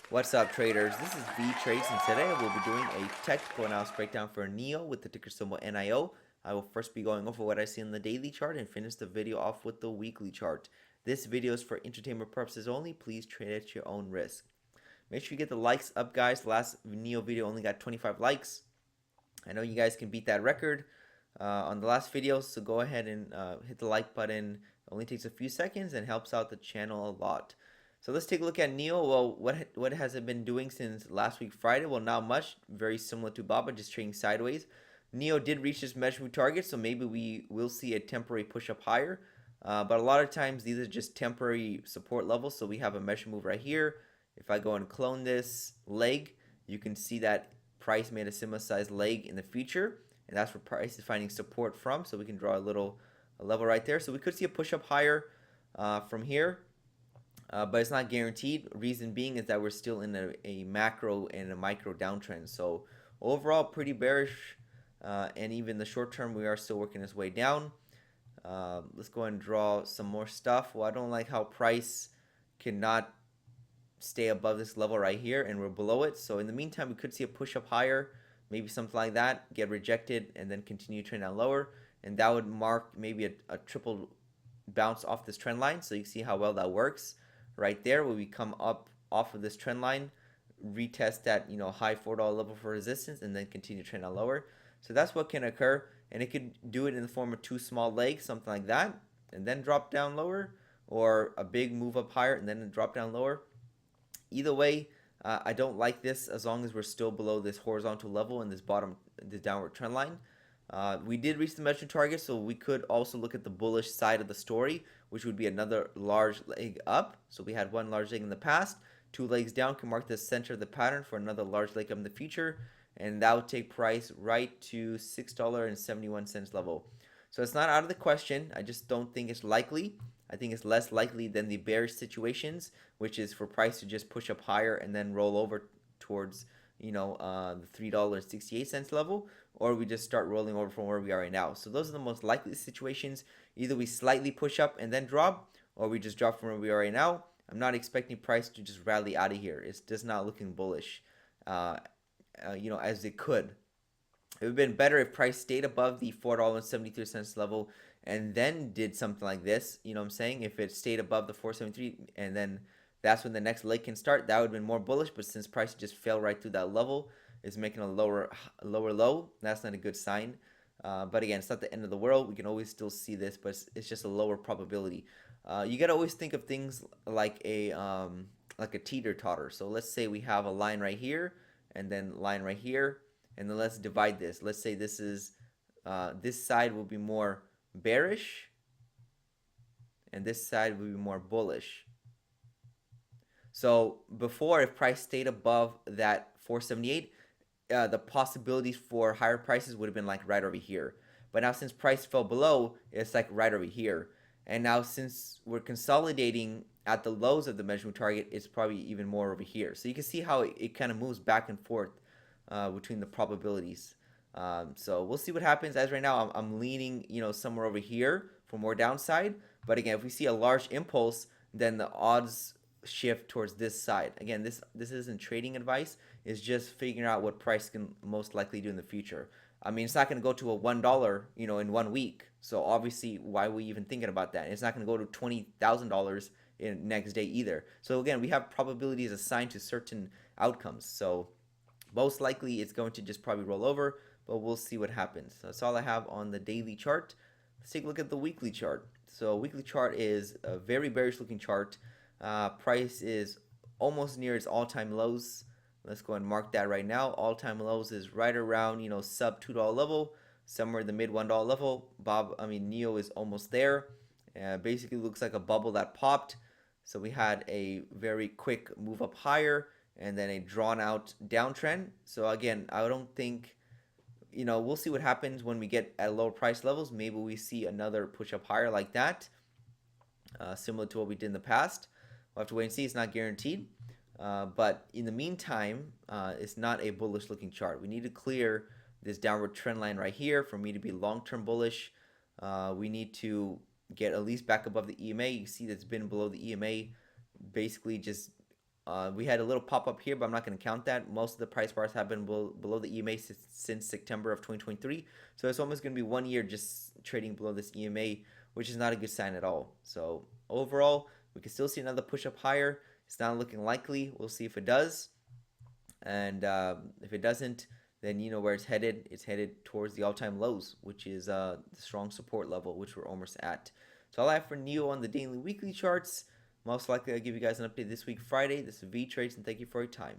What's up, traders? This is Vee Trades, and today we'll be doing a technical analysis breakdown for NIO with the ticker symbol NIO. I will first be going over what I see in the daily chart and finish the video off with the weekly chart. This video is for entertainment purposes only. Please trade at your own risk. Make sure you get the likes up, guys. The last NIO video only got 25 likes. I know you guys can beat that record on the last video, so go ahead and hit the like button. It only takes a few seconds and helps out the channel a lot. So let's take a look at NIO. Well, what has it been doing since last week Friday? Well, not much. Very similar to BABA, just trading sideways. NIO did reach this measurement target, so maybe we will see a temporary push up higher. But a lot of times these are just temporary support levels. So we have a measure move right here. If I go and clone this leg, you can see that price made a similar sized leg in the future, and that's where price is finding support from. So we can draw a level right there. So we could see a push up higher from here. But it's not guaranteed. Reason being is that we're still in a macro and a micro downtrend. So overall, pretty bearish. And even the short term, we are still working its way down. Let's go and draw some more stuff. Well, I don't like how price cannot stay above this level right here, and we're below it. So in the meantime, we could see a push up higher, maybe something like that, get rejected, and then continue trend down lower. And that would mark maybe a triple bounce off this trend line. So you can see how well that works right there, where we come up off of this trend line, retest that high $4 level for resistance, and then continue trend down lower. So that's what can occur, and it could do it in the form of two small legs, something like that, and then drop down lower, or a big move up higher and then drop down lower. Either way, I don't like this as long as we're still below this horizontal level and this downward trend line. We did reach the measured target, so we could also look at the bullish side of the story, which would be another large leg up. So we had one large leg in the past, two legs down can mark the center of the pattern for another large leg up in the future, and that would take price right to $6.71 level. So it's not out of the question. I just don't think it's likely. I think it's less likely than the bearish situations, which is for price to just push up higher and then roll over towards the $3.68 level, or we just start rolling over from where we are right now. So those are the most likely situations. Either we slightly push up and then drop, or we just drop from where we are right now. I'm not expecting price to just rally out of here. It's just not looking bullish, as it could. It would have been better if price stayed above the $4.73 level and then did something like this. You know what I'm saying? If it stayed above the 473 and then that's when the next leg can start, that would have been more bullish. But since price just fell right through that level, is making a lower low, that's not a good sign. But again, it's not the end of the world. We can always still see this, but it's just a lower probability. You gotta always think of things like a teeter totter. So let's say we have a line right here and then line right here, and then let's divide this. Let's say this is this side will be more bearish, and this side will be more bullish. So before, if price stayed above that 478, the possibilities for higher prices would have been like right over here. But now since price fell below, it's like right over here. And now since we're consolidating at the lows of the measurement target, it's probably even more over here. So you can see how it kind of moves back and forth between the probabilities. So we'll see what happens. As right now, I'm leaning, somewhere over here for more downside. But again, if we see a large impulse, then the odds shift towards this side. Again, this isn't trading advice. It's just figuring out what price can most likely do in the future. I mean, it's not going to go to a $1, in 1 week. So obviously, why are we even thinking about that? It's not going to go to $20,000 in next day either. So again, we have probabilities assigned to certain outcomes. So most likely, it's going to just probably roll over, but we'll see what happens. So that's all I have on the daily chart. Let's take a look at the weekly chart. So weekly chart is a very bearish looking chart. Price is almost near its all-time lows. Let's go and mark that right now. All-time lows is right around, sub $2 level, somewhere in the mid $1 level. NIO is almost there. Basically looks like a bubble that popped. So we had a very quick move up higher and then a drawn out downtrend. So again, I don't think, we'll see what happens when we get at lower price levels. Maybe we see another push up higher like that, similar to what we did in the past. We'll have to wait and see. It's not guaranteed. But in the meantime, it's not a bullish looking chart. We need to clear this downward trend line right here for me to be long-term bullish. We need to get at least back above the EMA. You see that's been below the EMA basically just We had a little pop up here, but I'm not going to count that. Most of the price bars have been below the EMA since September of 2023. So it's almost going to be 1 year just trading below this EMA, which is not a good sign at all. So overall, we can still see another push up higher. It's not looking likely. We'll see if it does. And if it doesn't, then you know where it's headed. It's headed towards the all-time lows, which is the strong support level, which we're almost at. So all I have for NIO on the daily weekly charts. Most likely I'll give you guys an update this week, Friday. This is Vee Trades, and thank you for your time.